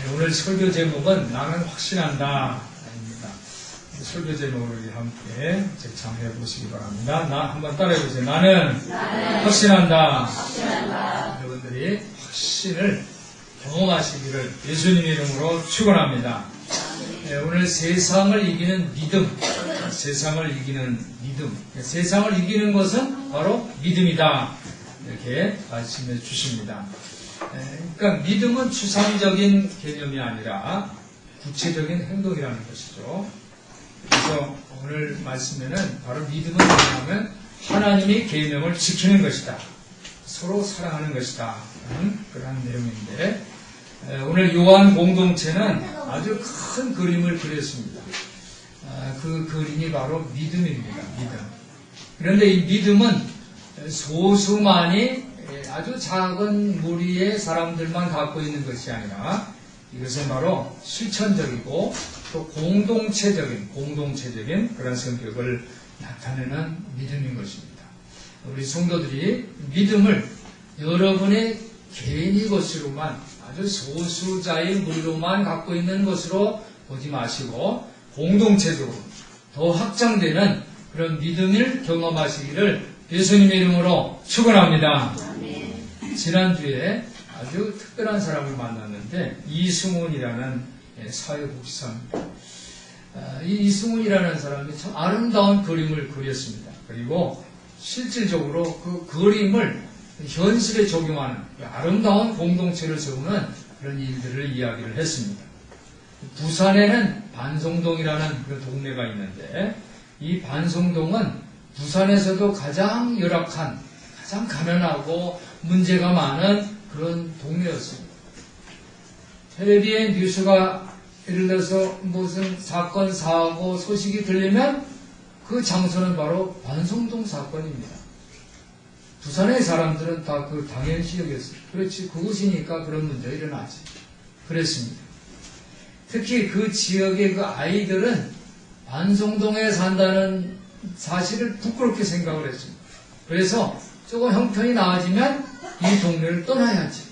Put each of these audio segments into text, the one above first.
오늘 설교 제목은 나는 확신한다 입니다. 설교 제목을 함께 제창해 보시기 바랍니다. 한번 따라해 보세요. 나는 확신한다. 여러분들이 확신을 경험하시기를 예수님의 이름으로 축원합니다. 오늘 세상을 이기는 믿음, 세상을 이기는 믿음, 세상을 이기는 것은 바로 믿음이다. 이렇게 말씀해 주십니다. 그러니까 믿음은 추상적인 개념이 아니라 구체적인 행동이라는 것이죠. 그래서 오늘 말씀에는 바로 믿음은 뭐냐면 하나님의 계명을 지키는 것이다. 서로 사랑하는 것이다. 그런 내용인데 오늘 요한 공동체는 아주 큰 그림을 그렸습니다. 그 그림이 바로 믿음입니다. 믿음. 그런데 이 믿음은 소수만이 아주 작은 무리의 사람들만 갖고 있는 것이 아니라 이것은 바로 실천적이고 또 공동체적인 그런 성격을 나타내는 믿음인 것입니다. 우리 성도들이 믿음을 여러분의 개인의 것으로만 아주 소수자의 무리로만 갖고 있는 것으로 보지 마시고 공동체적으로 더 확장되는 그런 믿음을 경험하시기를 예수님의 이름으로 축원합니다. 지난주에 아주 특별한 사람을 만났는데 이승훈이라는 사회복지사입니다. 이 이승훈이라는 사람이 참 아름다운 그림을 그렸습니다. 그리고 실질적으로 그 그림을 현실에 적용하는 아름다운 공동체를 세우는 그런 일들을 이야기를 했습니다. 부산에는 반송동이라는 그 동네가 있는데 이 반송동은 부산에서도 가장 열악한, 가장 가난하고 문제가 많은 그런 동네였습니다. 텔레비에 뉴스가 예를 들어서 무슨 사건, 사고, 소식이 들리면 그 장소는 바로 반송동 사건입니다. 부산의 사람들은 다 그 당연시 여겼어요. 그렇지, 그곳이니까 그런 문제가 일어나지. 그랬습니다. 특히 그 지역의 그 아이들은 반송동에 산다는 사실을 부끄럽게 생각을 했습니다. 그래서 조금 형편이 나아지면 이 동네를 떠나야지.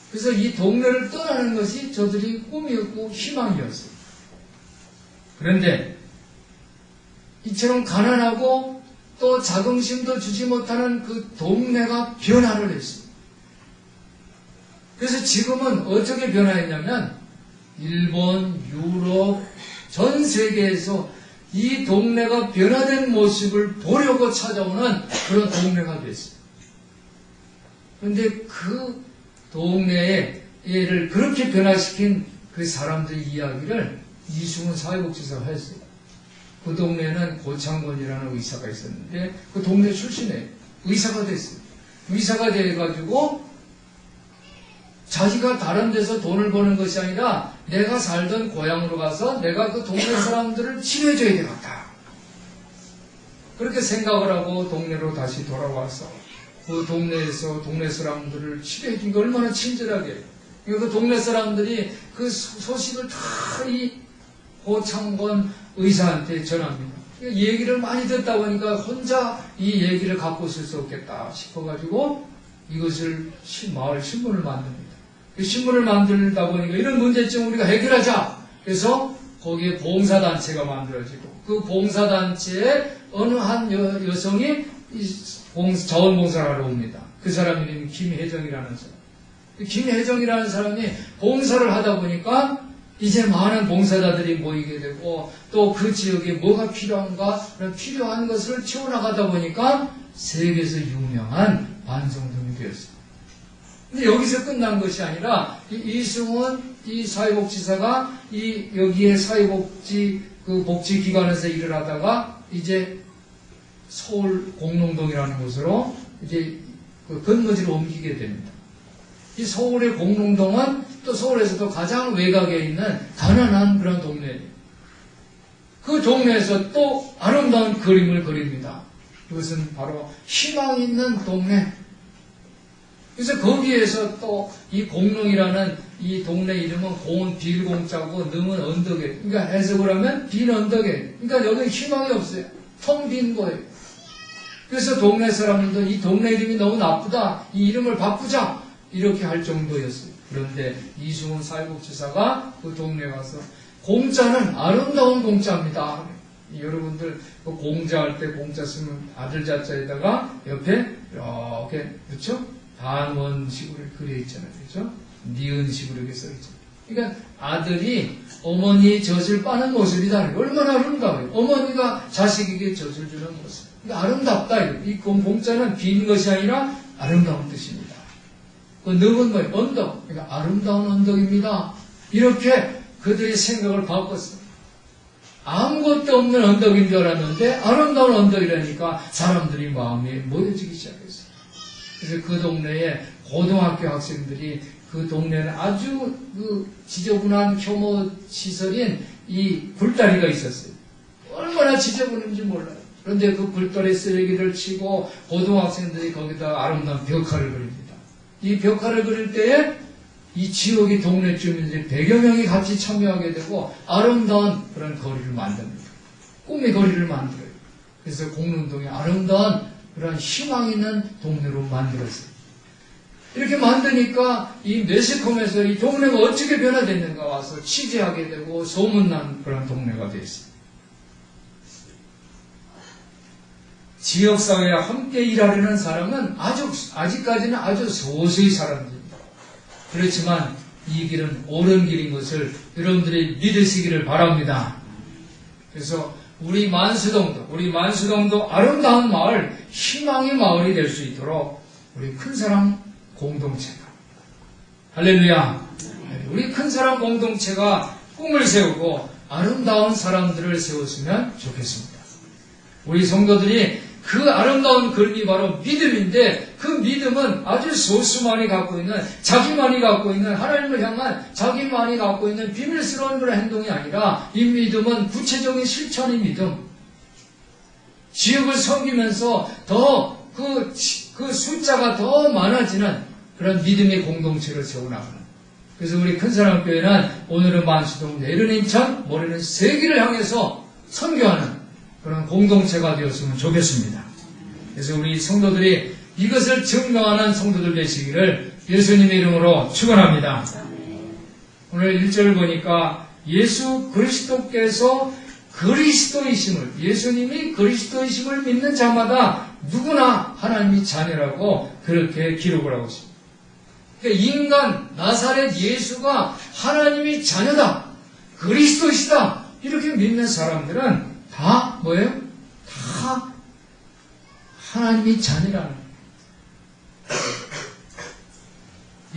그래서 이 동네를 떠나는 것이 저들이 꿈이었고 희망이었어요. 그런데 이처럼 가난하고 또 자긍심도 주지 못하는 그 동네가 변화를 했습니다. 그래서 지금은 어떻게 변화했냐면 일본, 유럽, 전 세계에서 이 동네가 변화된 모습을 보려고 찾아오는 그런 동네가 됐어요. 그런데 그 동네에 얘를 그렇게 변화시킨 그 사람들의 이야기를 이승훈 사회복지사가 했어요. 그 동네에는 고창건이라는 의사가 있었는데 그 동네 출신에 의사가 됐어요. 의사가 돼가지고 자기가 다른 데서 돈을 버는 것이 아니라 내가 살던 고향으로 가서 내가 그 동네 사람들을 치료해줘야 되겠다. 그렇게 생각을 하고 동네로 다시 돌아와서 그 동네에서 동네 사람들을 치료해준 게 얼마나 친절하게. 그 동네 사람들이 그 소식을 다 이 고창건 의사한테 전합니다. 얘기를 많이 듣다 보니까 혼자 이 얘기를 갖고 있을 수 없겠다 싶어가지고 이것을 마을 신문을 만듭니다. 그 신문을 만들다 보니까 이런 문제점 우리가 해결하자. 그래서 거기에 봉사단체가 만들어지고 그 봉사단체에 어느 한 여성이 자원봉사를 하러 옵니다. 그 사람 이름이 김혜정이라는 사람. 김혜정이라는 사람이 봉사를 하다 보니까 이제 많은 봉사자들이 모이게 되고 또 그 지역에 뭐가 필요한가 필요한 것을 채워나가다 보니까 세계에서 유명한 반송동이 되었습니다. 근데 여기서 끝난 것이 아니라 이승훈 이 사회복지사가 여기에 사회복지 그 복지기관에서 일을 하다가 이제 서울 공농동이라는 곳으로 이제 그 건너지로 옮기게 됩니다. 이 서울의 공농동은 또 서울에서도 가장 외곽에 있는 가난한 그런 동네예요. 그 동네에서 또 아름다운 그림을 그립니다. 이것은 바로 희망 있는 동네. 그래서 거기에서 또 이 공릉이라는 이 동네 이름은 공은 빌공자고 능은 언덕에. 그러니까 해석을 하면 빈 언덕에. 그러니까 여기 희망이 없어요. 텅 빈 거예요. 그래서 동네 사람들도 이 동네 이름이 너무 나쁘다. 이 이름을 바꾸자. 이렇게 할 정도였어요. 그런데 이승훈 사회복지사가 그 동네에 가서 공짜는 아름다운 공짜입니다. 여러분들 그 공자할 때 공짜 쓰면 아들 자자에다가 옆에 이렇게 그렇죠? 반원식으로 그려 있잖아요. 그렇죠? 니은식으로 이렇게 써 있잖아요. 그러니까 아들이 어머니 젖을 빠는 모습이다. 얼마나 아름다워요. 어머니가 자식에게 젖을 주는 모습. 그러니까 아름답다. 이 공자는 빈 것이 아니라 아름다운 뜻입니다. 그 늪은 뭐예요? 언덕. 그러니까 아름다운 언덕입니다. 이렇게 그들의 생각을 바꿨어요. 아무것도 없는 언덕인 줄 알았는데 아름다운 언덕이라니까 사람들이 마음이 모여지기 시작했어요. 그래서 그 동네에 고등학교 학생들이 그 동네는 아주 그 지저분한 혐오 시설인 이 굴다리가 있었어요. 얼마나 지저분한지 몰라요. 그런데 그 굴다리 쓰레기를 치고 고등학생들이 거기다 아름다운 벽화를 그립니다. 이 벽화를 그릴 때에 이 지역의 동네 주민들이 100여 명이 같이 참여하게 되고 아름다운 그런 거리를 만듭니다. 꿈의 거리를 만들어요. 그래서 공릉동에 아름다운 그런 희망 있는 동네로 만들었어요. 이렇게 만드니까 이 매스컴에서 이 동네가 어떻게 변화됐는가 와서 취재하게 되고 소문난 그런 동네가 됐어요. 지역사회에 함께 일하려는 사람은 아직까지는 아주 소수의 사람들입니다. 그렇지만 이 길은 옳은 길인 것을 여러분들이 믿으시기를 바랍니다. 그래서 우리 만수동도 아름다운 마을, 희망의 마을이 될 수 있도록 우리 큰사랑 공동체가, 할렐루야, 우리 큰사랑 공동체가 꿈을 세우고 아름다운 사람들을 세웠으면 좋겠습니다. 우리 성도들이 그 아름다운 그림이 바로 믿음인데 그 믿음은 아주 소수만이 갖고 있는, 자기만이 갖고 있는 하나님을 향한 자기만이 갖고 있는 비밀스러운 그런 행동이 아니라 이 믿음은 구체적인 실천의 믿음. 지역을 섬기면서 더 그 숫자가 더 많아지는 그런 믿음의 공동체를 세워나가는. 그래서 우리 큰사랑교회는 오늘은 만수동, 내일은 인천, 모레는 세계를 향해서 선교하는 그런 공동체가 되었으면 좋겠습니다. 그래서 우리 성도들이 이것을 증명하는 성도들 되시기를 예수님의 이름으로 축원합니다. 오늘 1절을 보니까 예수 그리스도께서 그리스도이심을, 예수님이 그리스도이심을 믿는 자마다 누구나 하나님이 자녀라고 그렇게 기록을 하고 있습니다. 그러니까 인간 나사렛 예수가 하나님이 자녀다, 그리스도이시다 이렇게 믿는 사람들은 다 뭐예요? 다 하나님이 자녀라는 거예요.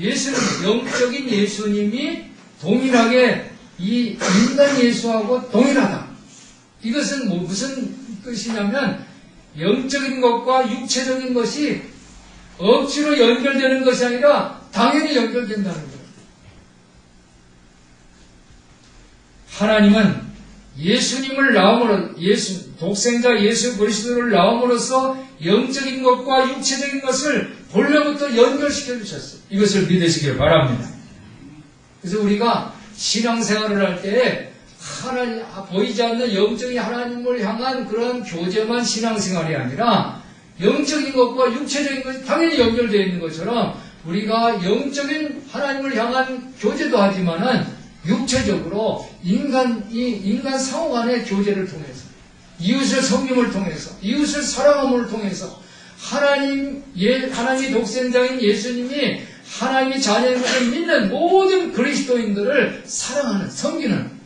예수는, 영적인 예수님이 동일하게 이 인간 예수하고 동일하다. 이것은 무슨 뜻이냐면 영적인 것과 육체적인 것이 억지로 연결되는 것이 아니라 당연히 연결된다는 거예요. 하나님은 예수님을 낳음으로, 독생자 예수 그리스도를 낳음으로써 영적인 것과 육체적인 것을 본래부터 연결시켜 주셨어요. 이것을 믿으시길 바랍니다. 그래서 우리가 신앙생활을 할 때에 하나님, 보이지 않는 영적인 하나님을 향한 그런 교제만 신앙생활이 아니라 영적인 것과 육체적인 것이 당연히 연결되어 있는 것처럼 우리가 영적인 하나님을 향한 교제도 하지만은 육체적으로 인간 상호 간의 교제를 통해서, 이웃의 섬김을 통해서, 이웃을 사랑함을 통해서 하나님의 독생자인 예수님이 하나님의 자녀인 것을 믿는 모든 그리스도인들을 사랑하는, 섬기는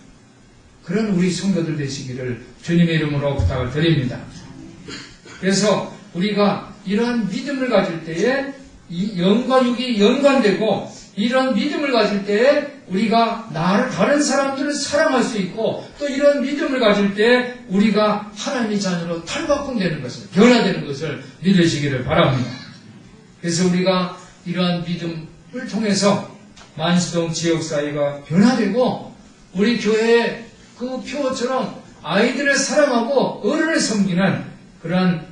그런 우리 성도들 되시기를 주님의 이름으로 부탁을 드립니다. 그래서 우리가 이러한 믿음을 가질 때에 이 영과 육이 연관되고, 이런 믿음을 가질 때에 우리가 다른 사람들을 사랑할 수 있고, 또 이런 믿음을 가질 때 우리가 하나님의 자녀로 탈바꿈되는 것을, 변화되는 것을 믿으시기를 바랍니다. 그래서 우리가 이러한 믿음을 통해서 만수동 지역사회가 변화되고, 우리 교회의 그 표처럼 아이들을 사랑하고 어른을 섬기는 그런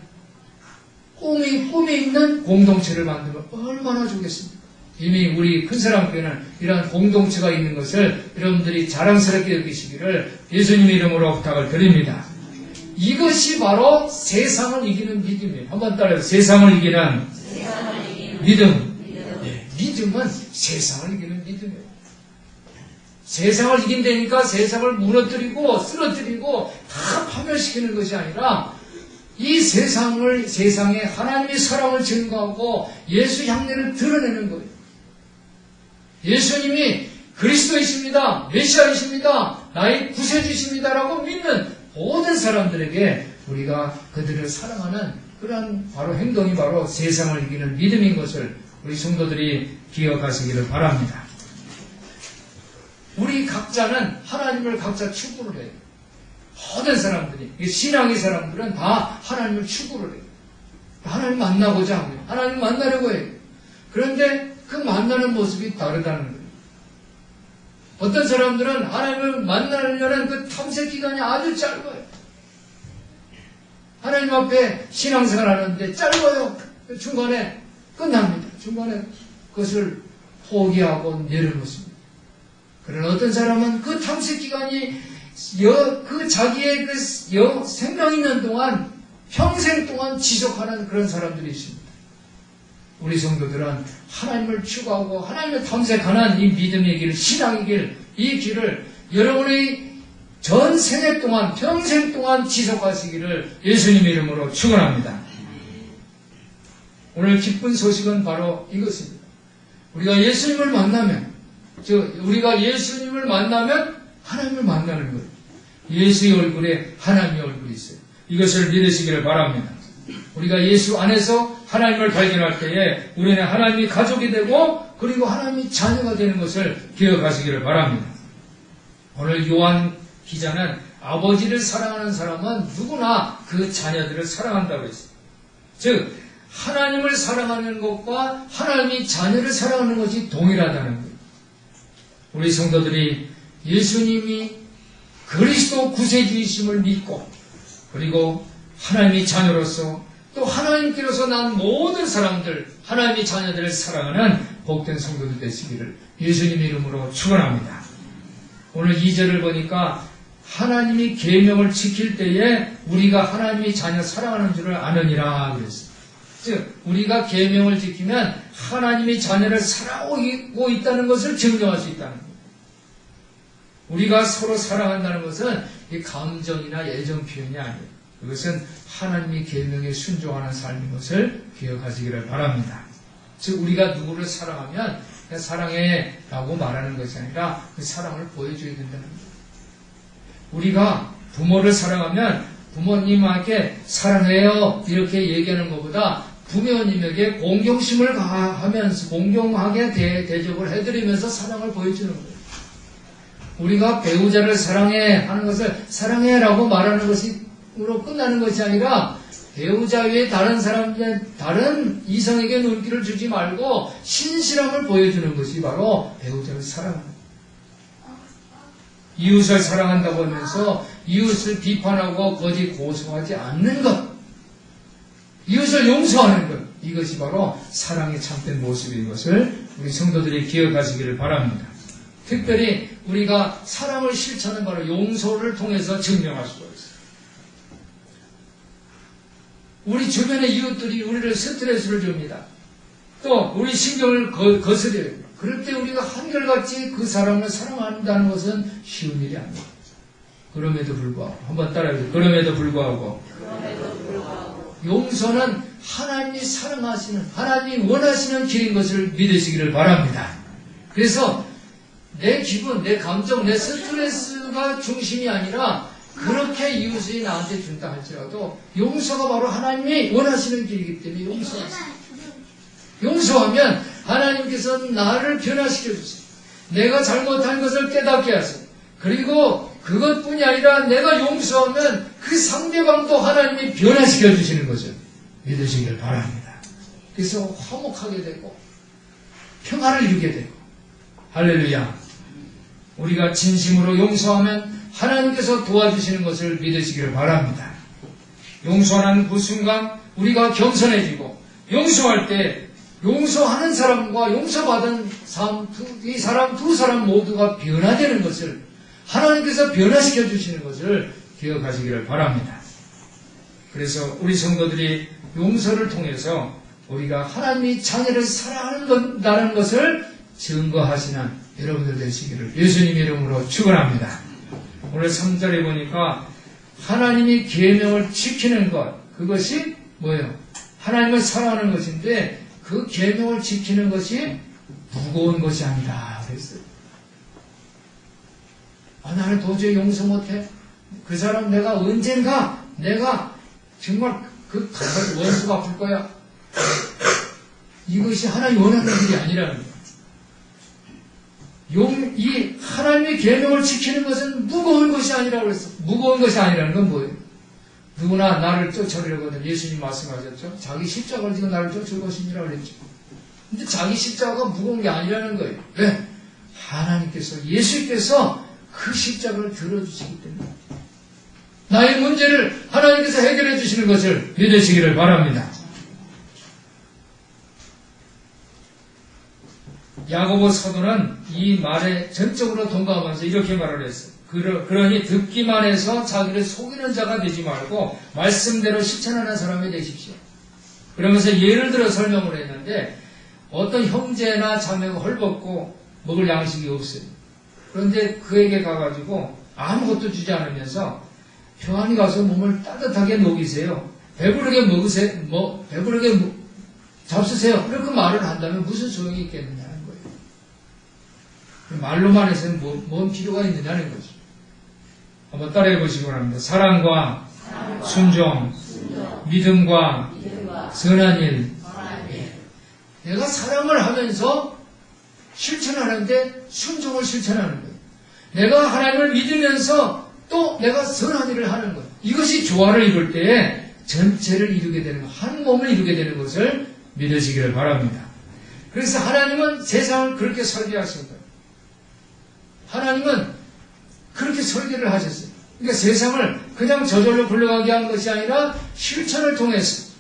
꿈이 있는 공동체를 만들면 얼마나 좋겠습니까? 이미 우리 큰사랑교회는 이러한 공동체가 있는 것을 여러분들이 자랑스럽게 여기시기를 예수님의 이름으로 부탁을 드립니다. 이것이 바로 세상을 이기는 믿음이에요. 한번 따라해요. 세상을 이기는 믿음. 네, 믿음. 믿음은 세상을 이기는 믿음이에요. 세상을 이긴다니까 세상을 무너뜨리고 쓰러뜨리고 다 파멸시키는 것이 아니라 이 세상에 하나님의 사랑을 증거하고 예수 향례를 드러내는 거예요. 예수님이 그리스도이십니다. 메시아이십니다. 나의 구세주십니다라고 믿는 모든 사람들에게 우리가 그들을 사랑하는 그런 바로 행동이 바로 세상을 이기는 믿음인 것을 우리 성도들이 기억하시기를 바랍니다. 우리 각자는 하나님을 각자 추구를 해요. 모든 사람들이, 신앙의 사람들은 다 하나님을 추구를 해요. 하나님 만나고자 합니다. 하나님 만나려고 해요. 그런데 그 만나는 모습이 다르다는 거예요. 어떤 사람들은 하나님을 만나려는 그 탐색 기간이 아주 짧아요. 하나님 앞에 신앙생활 하는데 짧아요. 중간에 끝납니다. 중간에 그것을 포기하고 내려놓습니다. 그러나 어떤 사람은 그 탐색 기간이 그 자기의 그 생명 있는 동안 평생 동안 지속하는 그런 사람들이 있습니다. 우리 성도들은 하나님을 추구하고 하나님을 탐색하는 이 믿음의 길, 신앙의 길, 이 길을 여러분의 전 생애 동안, 평생 동안 지속하시기를 예수님의 이름으로 축원합니다. 오늘 기쁜 소식은 바로 이것입니다. 우리가 예수님을 만나면 하나님을 만나는 거예요. 예수의 얼굴에 하나님의 얼굴이 있어요. 이것을 믿으시기를 바랍니다. 우리가 예수 안에서 하나님을 발견할 때에 우리는 하나님이 가족이 되고 그리고 하나님이 자녀가 되는 것을 기억하시기를 바랍니다. 오늘 요한 기자는 아버지를 사랑하는 사람은 누구나 그 자녀들을 사랑한다고 했어요. 즉 하나님을 사랑하는 것과 하나님이 자녀를 사랑하는 것이 동일하다는 거예요. 우리 성도들이 예수님이 그리스도 구세주이심을 믿고 그리고 하나님의 자녀로서 또 하나님께로서 난 모든 사람들, 하나님의 자녀들을 사랑하는 복된 성도들 되시기를 예수님의 이름으로 축원합니다. 오늘 2절을 보니까 하나님이 계명을 지킬 때에 우리가 하나님의 자녀 사랑하는 줄을 아느니라 그랬어요. 즉 우리가 계명을 지키면 하나님의 자녀를 사랑하고 있다는 것을 증명할 수 있다는 거예요. 우리가 서로 사랑한다는 것은 이 감정이나 애정 표현이 아니에요. 그것은 하나님의 계명에 순종하는 삶인 것을 기억하시기를 바랍니다. 즉 우리가 누구를 사랑하면 그냥 사랑해 라고 말하는 것이 아니라 그 사랑을 보여줘야 된다는 거예요. 우리가 부모를 사랑하면 부모님에게 사랑해요 이렇게 얘기하는 것보다 부모님에게 공경심을 하면서 공경하게 대접을 해드리면서 사랑을 보여주는 거예요. 우리가 배우자를 사랑해 하는 것을 사랑해라고 말하는 것으로 끝나는 것이 아니라 배우자 외에 다른 이성에게 눈길을 주지 말고 신실함을 보여주는 것이 바로 배우자를 사랑하는 거예요. 이웃을 사랑한다고 하면서 이웃을 비판하고 거짓 고소하지 않는 것, 이웃을 용서하는 것, 이것이 바로 사랑의 참된 모습인 것을 우리 성도들이 기억하시기를 바랍니다. 특별히 우리가 사랑을 실천하는 바로 용서를 통해서 증명할 수가 있어요. 우리 주변의 이웃들이 우리를 스트레스를 줍니다. 또 우리 신경을 거스려요. 그럴 때 우리가 한결같이 그 사람을 사랑한다는 것은 쉬운 일이 아닙니다. 그럼에도 불구하고 한번 따라해보세요. 그럼에도 불구하고 용서는 하나님이 사랑하시는 하나님이 원하시는 길인 것을 믿으시기를 바랍니다. 그래서 내 기분, 내 감정, 내 스트레스가 중심이 아니라 그렇게 이웃이 나한테 준다 할지라도 용서가 바로 하나님이 원하시는 길이기 때문에 용서하세요. 용서하면 하나님께서는 나를 변화시켜 주세요. 내가 잘못한 것을 깨닫게 하세요. 그리고 그것뿐이 아니라 내가 용서하면 그 상대방도 하나님이 변화시켜 주시는 것을 믿으시길 바랍니다. 그래서 화목하게 되고 평화를 이루게 되고 할렐루야. 우리가 진심으로 용서하면 하나님께서 도와주시는 것을 믿으시기를 바랍니다. 용서하는 그 순간 우리가 겸손해지고 용서할 때 용서하는 사람과 용서받은 이 사람 두 사람 모두가 변화되는 것을 하나님께서 변화시켜 주시는 것을 기억하시기를 바랍니다. 그래서 우리 성도들이 용서를 통해서 우리가 하나님의 자녀를 사랑한다는 것을 증거하시는 여러분들 되시기를 예수님 이름으로 축원합니다. 오늘 3절에 보니까 하나님이 계명을 지키는 것, 그것이 뭐예요? 하나님을 사랑하는 것인데 그 계명을 지키는 것이 무거운 것이 아니라 그랬어요. 나는 도저히 용서 못해. 그 사람 내가 언젠가 내가 정말 그 원수 갚을 거야. 이것이 하나님 원하는 일이 아니라는 거예요. 이 하나님의 계명을 지키는 것은 무거운 것이 아니라고 그랬어. 무거운 것이 아니라는 건 뭐예요? 누구나 나를 쫓아내려거든 예수님 말씀하셨죠. 자기 십자가를 지고 나를 쫓을 것이니라 그랬죠. 근데 자기 십자가가 무거운 게 아니라는 거예요. 왜? 하나님께서 예수께서 그 십자가를 들어주시기 때문에 나의 문제를 하나님께서 해결해 주시는 것을 믿으시기를 바랍니다. 야고보 사도는 이 말에 전적으로 동감하면서 이렇게 말을 했어요. 그러니 듣기만 해서 자기를 속이는 자가 되지 말고 말씀대로 실천하는 사람이 되십시오. 그러면서 예를 들어 설명을 했는데 어떤 형제나 자매가 헐벗고 먹을 양식이 없어요. 그런데 그에게 가가지고 아무것도 주지 않으면서 평안히 가서 몸을 따뜻하게 녹이세요. 배부르게 먹으세요. 배부르게 잡수세요. 그렇게 말을 한다면 무슨 소용이 있겠느냐는 거예요. 말로만 해서는 뭔 필요가 있느냐는 거죠. 한번 따라해 보시기 바랍니다. 사랑과 순종, 믿음과 선한 일. 내가 사랑을 하면서 실천하는데 순종을 실천하는 거예요. 내가 하나님을 믿으면서 또 내가 선한 일을 하는 거예요. 이것이 조화를 이룰 때에 전체를 이루게 되는 것, 한 몸을 이루게 되는 것을 믿으시기를 바랍니다. 그래서 하나님은 세상을 그렇게 설계하신 거예요. 하나님은 그렇게 설계를 하셨어요. 그러니까 세상을 그냥 저절로 굴러가게 한 것이 아니라 실천을 통해서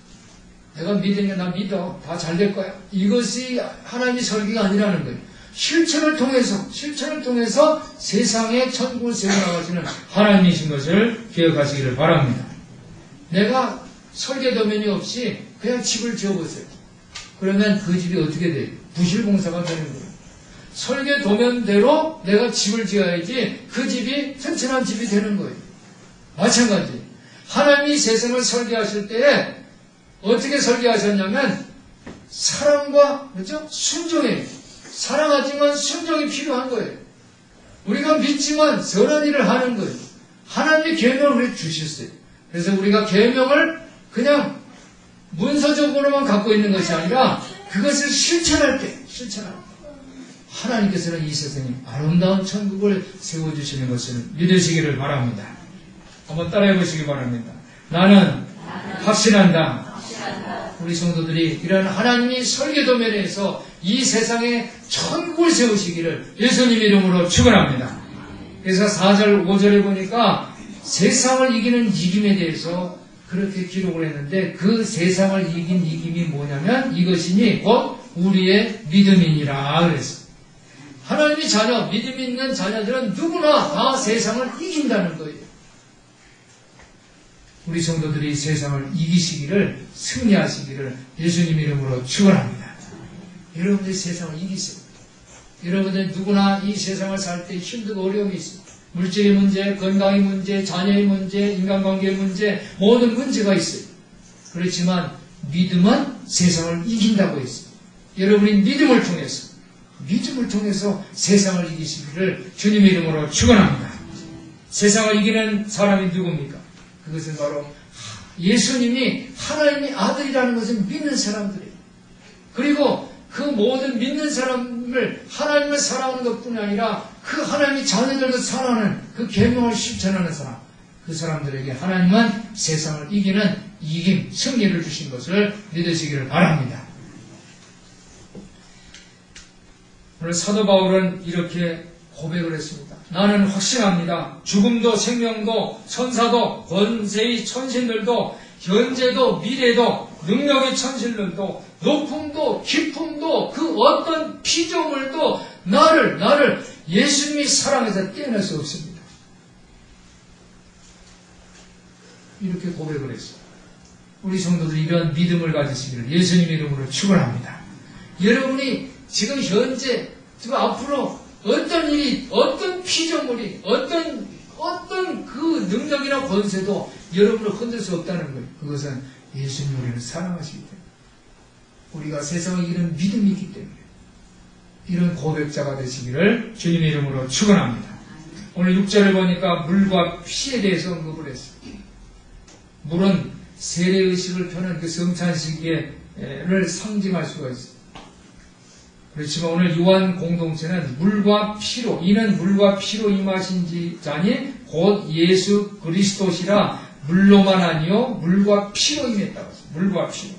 내가 믿으면 나 믿어. 다 잘 될 거야. 이것이 하나님의 설계가 아니라는 거예요. 실천을 통해서 세상에 천국을 세워나가시는 하나님이신 것을 기억하시기를 바랍니다. 내가 설계도면이 없이 그냥 집을 지어보세요. 그러면 그 집이 어떻게 돼요? 부실공사가 되는 거예요. 설계도면대로 내가 집을 지어야지 그 집이 튼튼한 집이 되는 거예요. 마찬가지. 하나님이 세상을 설계하실 때에 어떻게 설계하셨냐면 사랑과 그렇죠? 순종이에요. 사랑하지만 순종이 필요한 거예요. 우리가 믿지만 선한 일을 하는 거예요. 하나님의 계명을 우리에게 주셨어요. 그래서 우리가 계명을 그냥 문서적으로만 갖고 있는 것이 아니라 그것을 실천할 때 하나님께서는 이 세상에 아름다운 천국을 세워주시는 것을 믿으시기를 바랍니다. 한번 따라해 보시기 바랍니다. 나는 확신한다. 우리 성도들이 이런 하나님이 설계도면에서 이 세상에 천국을 세우시기를 예수님 이름으로 축원합니다. 그래서 4절 5절에 보니까 세상을 이기는 이김에 대해서 그렇게 기록을 했는데 그 세상을 이긴 이김이 뭐냐면 이것이니 곧 우리의 믿음이니라 그랬어요. 하나님의 자녀, 믿음 있는 자녀들은 누구나 다 세상을 이긴다는 거예요. 우리 성도들이 세상을 이기시기를, 승리하시기를 예수님 이름으로 축원합니다. 여러분들이 세상을 이기세요. 여러분들 누구나 이 세상을 살 때 힘들고 어려움이 있어요. 물질의 문제, 건강의 문제, 자녀의 문제, 인간관계의 문제, 모든 문제가 있어요. 그렇지만 믿음은 세상을 이긴다고 했어요. 여러분이 믿음을 통해서 세상을 이기시기를 주님의 이름으로 축원합니다. 세상을 이기는 사람이 누굽니까? 그것은 바로 예수님이 하나님의 아들이라는 것을 믿는 사람들이에요. 그리고 그 모든 믿는 사람을 하나님을 사랑하는 것뿐이 아니라 그 하나님의 자녀들도 사랑하는 그 계명을 실천하는 사람, 그 사람들에게 하나님은 세상을 이기는 이김, 승리를 주신 것을 믿으시기를 바랍니다. 오늘 사도 바울은 이렇게 고백을 했습니다. 나는 확신합니다. 죽음도 생명도 천사도 권세의 천신들도 현재도 미래도 능력의 천신들도 높음도 깊음도 그 어떤 피조물도 나를 예수님이 사랑해서 떼어낼 수 없습니다. 이렇게 고백을 했어요. 우리 성도들이 이런 믿음을 가지시기를 예수님 이름으로 축원합니다. 여러분이 지금 현재, 지금 앞으로 어떤 일이, 어떤 피조물이, 어떤 그 능력이나 권세도 여러분을 흔들 수 없다는 거예요. 그것은 예수님 우리를 사랑하시기 때문에. 우리가 세상에 이런 믿음이 있기 때문에. 이런 고백자가 되시기를 주님의 이름으로 축원합니다. 오늘 6절을 보니까 물과 피에 대해서 언급을 했어요. 물은 세례의식을 펴는 그 성찬식을 상징할 수가 있어요. 그렇지만 오늘 요한 공동체는 물과 피로, 이는 물과 피로 임하신 자니 곧 예수 그리스도시라 물로만 아니요 물과 피로 임했다고 했어요. 물과 피로.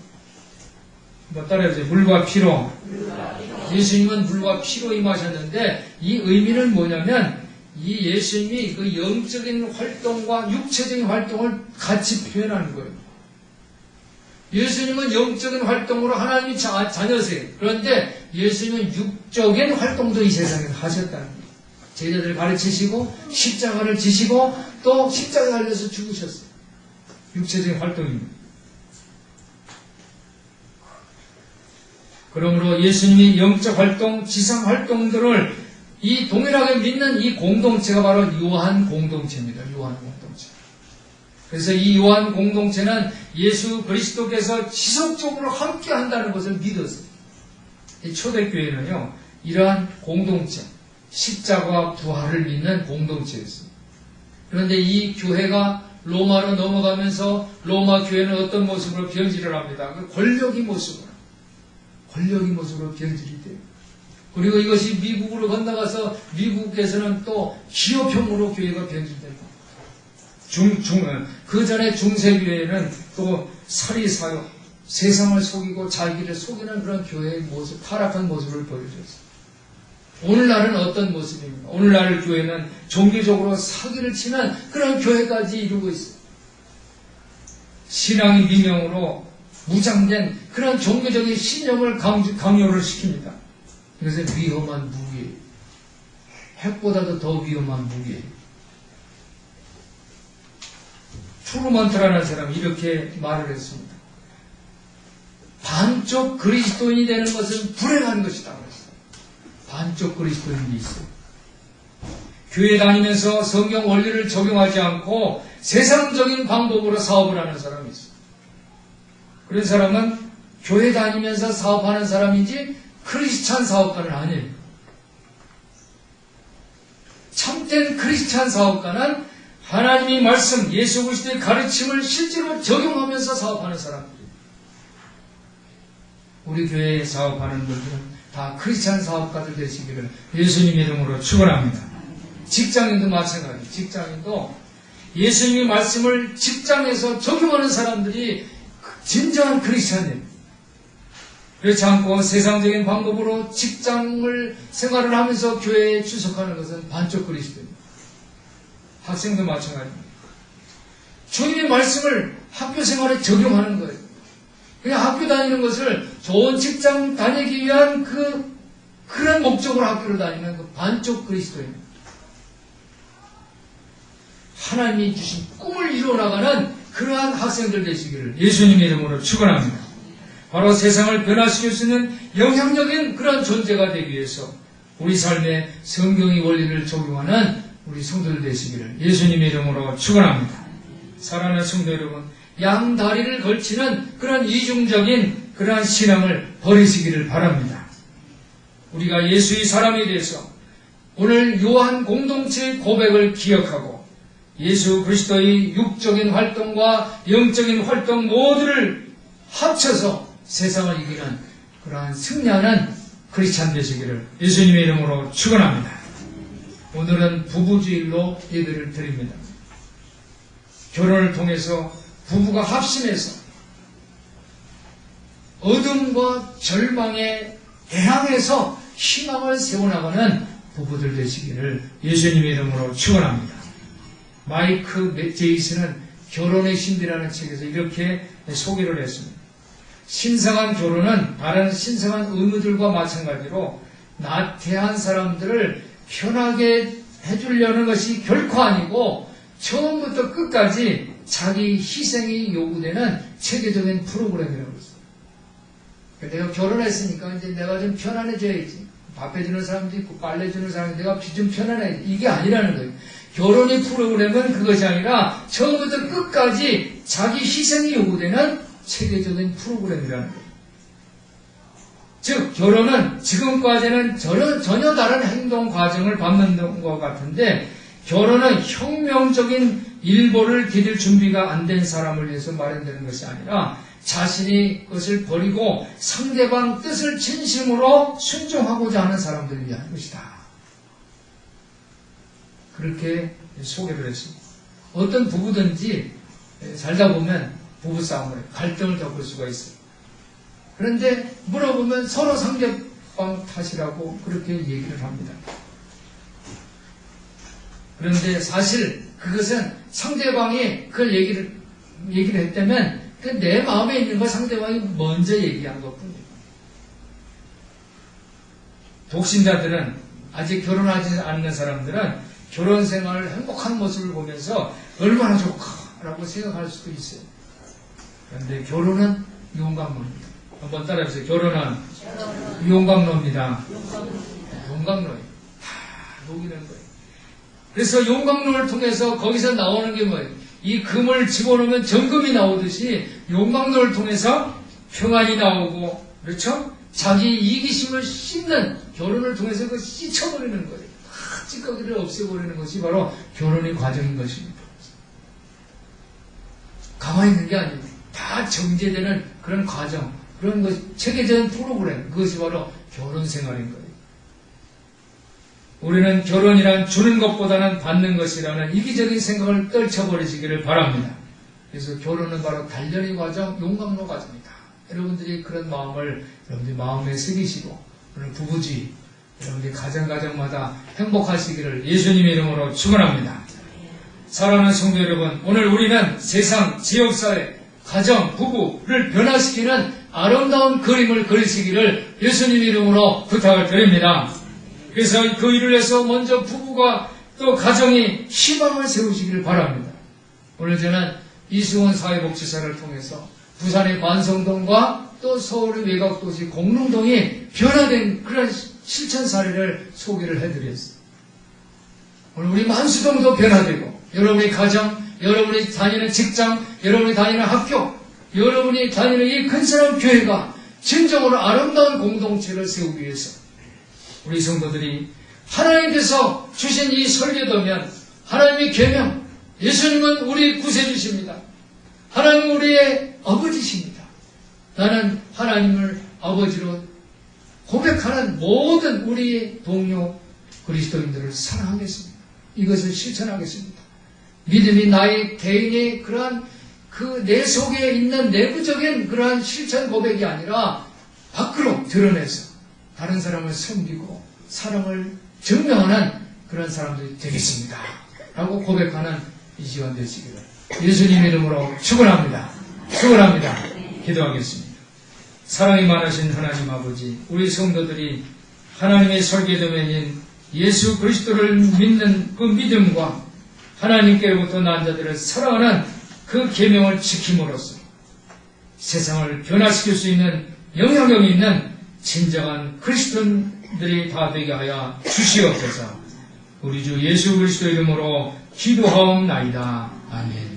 뭐 따라해보세요. 물과 피로. 예수님은 물과 피로 임하셨는데 이 의미는 뭐냐면 이 예수님이 그 영적인 활동과 육체적인 활동을 같이 표현하는 거예요. 예수님은 영적인 활동으로 하나님의 자녀세요. 그런데 예수님은 육적인 활동도 이 세상에서 하셨다는 거예요. 제자들을 가르치시고 십자가를 지시고 또 십자가에 달려서 죽으셨어요. 육체적인 활동입니다. 그러므로 예수님이 영적 활동, 지상 활동들을 이 동일하게 믿는 이 공동체가 바로 요한 공동체입니다. 요한 공동체. 그래서 이 요한 공동체는 예수 그리스도께서 지속적으로 함께 한다는 것을 믿었어요. 이 초대교회는요, 이러한 공동체, 십자가와 부활을 믿는 공동체였어요. 그런데 이 교회가 로마로 넘어가면서 로마 교회는 어떤 모습으로 변질을 합니다. 그 권력의 모습으로 변질이 돼요. 그리고 이것이 미국으로 건너가서 미국에서는 또 기업형으로 교회가 변질되고 그 전에 중세교회는 또 사리사욕, 세상을 속이고 자기를 속이는 그런 교회의 모습, 타락한 모습을 보여줬어요. 오늘날은 어떤 모습입니까? 오늘날 교회는 종교적으로 사기를 치는 그런 교회까지 이루고 있어요. 신앙의 미명으로 무장된 그런 종교적인 신념을 강요를 시킵니다. 이것은 위험한 무기예요. 핵보다도 더 위험한 무기예요. 트루먼트라는 사람이 이렇게 말을 했습니다. 반쪽 그리스도인이 되는 것은 불행한 것이다. 그랬어요. 반쪽 그리스도인이 있어요. 교회 다니면서 성경 원리를 적용하지 않고 세상적인 방법으로 사업을 하는 사람이 있어요. 그런 사람은 교회 다니면서 사업하는 사람이지 크리스찬 사업가는 아니에요. 참된 크리스찬 사업가는 하나님의 말씀, 예수 그리스도의 가르침을 실제로 적용하면서 사업하는 사람들이에요. 우리 교회에 사업하는 분들은 다 크리스찬 사업가들 되시기를 예수님 이름으로 축원합니다. 직장인도 마찬가지예요. 직장인도 예수님의 말씀을 직장에서 적용하는 사람들이 진정한 크리스찬이에요. 그렇지 않고 세상적인 방법으로 직장을 생활을 하면서 교회에 출석하는 것은 반쪽 그리스도입니다. 학생도 마찬가지입니다. 주님의 말씀을 학교 생활에 적용하는 거예요. 그냥 학교 다니는 것을 좋은 직장 다니기 위한 그런 목적으로 학교를 다니는 그 반쪽 그리스도입니다. 하나님이 주신 꿈을 이루어나가는 그러한 학생들 되시기를 예수님의 이름으로 축원합니다. 바로 세상을 변화시킬 수 있는 영향력인 그런 존재가 되기 위해서 우리 삶에 성경의 원리를 적용하는 우리 성도들 되시기를 예수님의 이름으로 축원합니다. 사랑하는 성도 여러분, 양다리를 걸치는 그런 이중적인 그러한 신앙을 버리시기를 바랍니다. 우리가 예수의 사람에 대해서 오늘 요한 공동체의 고백을 기억하고 예수 그리스도의 육적인 활동과 영적인 활동 모두를 합쳐서 세상을 이기는 그러한 승리하는 크리스찬 되시기를 예수님의 이름으로 축원합니다. 오늘은 부부주일로 예배를 드립니다. 결혼을 통해서 부부가 합심해서 어둠과 절망에 대항해서 희망을 세워나가는 부부들 되시기를 예수님의 이름으로 축원합니다. 마이크 제이슨은 결혼의 신비라는 책에서 이렇게 소개를 했습니다. 신성한 결혼은 다른 신성한 의무들과 마찬가지로 나태한 사람들을 편하게 해주려는 것이 결코 아니고 처음부터 끝까지 자기 희생이 요구되는 체계적인 프로그램이라고 했어요. 내가 결혼했으니까 이제 내가 좀 편안해져야지. 밥 해주는 사람도 있고 빨래 주는 사람도 내가 좀 편안해야지. 이게 아니라는 거예요. 결혼의 프로그램은 그것이 아니라 처음부터 끝까지 자기 희생이 요구되는 체계적인 프로그램이라는 거예요. 즉 결혼은 지금까지는 전혀 다른 행동 과정을 밟는 것 같은데 결혼은 혁명적인 일보를 디딜 준비가 안 된 사람을 위해서 마련되는 것이 아니라 자신이 그것을 버리고 상대방 뜻을 진심으로 순종하고자 하는 사람들을 위한 것이다. 그렇게 소개를 했습니다. 어떤 부부든지 살다 보면 부부싸움을 갈등을 겪을 수가 있어요. 그런데 물어보면 서로 상대방 탓이라고 그렇게 얘기를 합니다. 그런데 사실 그것은 상대방이 그걸 얘기를 했다면 그 내 마음에 있는 걸 상대방이 먼저 얘기한 것뿐이에요. 독신자들은 아직 결혼하지 않는 사람들은 결혼 생활을 행복한 모습을 보면서 얼마나 좋다라고 생각할 수도 있어요. 그런데 결혼은 용광로입니다. 한번 따라해보세요. 결혼은 용광로입니다. 용광로예요. 다 녹이는 거예요. 그래서 용광로를 통해서 거기서 나오는 게 뭐예요? 이 금을 집어넣으면 정금이 나오듯이 용광로를 통해서 평안이 나오고, 그렇죠? 자기 이기심을 씻는 결혼을 통해서 그 씻어버리는 거예요. 다 찌꺼기를 없애버리는 것이 바로 결혼의 과정인 것입니다. 가만히 있는 게 아니고 다 정제되는 그런 과정, 그런 것, 체계적인 프로그램, 그것이 바로 결혼 생활인 거예요. 우리는 결혼이란 주는 것보다는 받는 것이라는 이기적인 생각을 떨쳐버리시기를 바랍니다. 그래서 결혼은 바로 단련의 과정, 용광로 과정이다. 여러분들이 그런 마음을 여러분들이 마음에 새기시고 그런 부부지 여러분들이 가정마다 행복하시기를 예수님의 이름으로 축원합니다. 사랑하는 성도 여러분, 오늘 우리는 세상, 지역사회, 가정, 부부를 변화시키는 아름다운 그림을 그리시기를 예수님의 이름으로 부탁을 드립니다. 그래서 그 일을 해서 먼저 부부가 또 가정이 희망을 세우시기를 바랍니다. 오늘 저는 이승원 사회복지사를 통해서 부산의 관성동과 또 서울의 외곽도시 공릉동이 변화된 그런 실천 사례를 소개를 해드렸어요. 오늘 우리 만수동도 변화되고 여러분의 가정, 여러분이 다니는 직장, 여러분이 다니는 학교, 여러분이 다니는 이 근사한 교회가 진정으로 아름다운 공동체를 세우기 위해서 우리 성도들이 하나님께서 주신 이 설계도면 하나님의 계명, 예수님은 우리 구세주십니다. 하나님은 우리의 아버지십니다. 나는 하나님을 아버지로 고백하는 모든 우리의 동료 그리스도인들을 사랑하겠습니다. 이것을 실천하겠습니다. 믿음이 나의 개인의 그러한 그 내 속에 있는 내부적인 그러한 실천 고백이 아니라 밖으로 드러내서 다른 사람을 섬기고 사랑을 증명하는 그런 사람들이 되겠습니다. 라고 고백하는 이 시간 되시기를 예수님 이름으로 축원합니다. 축원합니다. 기도하겠습니다. 사랑이 많으신 하나님 아버지, 우리 성도들이 하나님의 설계도면인 예수 그리스도를 믿는 그 믿음과 하나님께로부터 난 자들을 사랑하는 그 계명을 지킴으로써 세상을 변화시킬 수 있는 영향력 있는 진정한 그리스도인들이 다 되게 하여 주시옵소서. 우리 주 예수 그리스도 이름으로 기도하옵나이다. 아멘.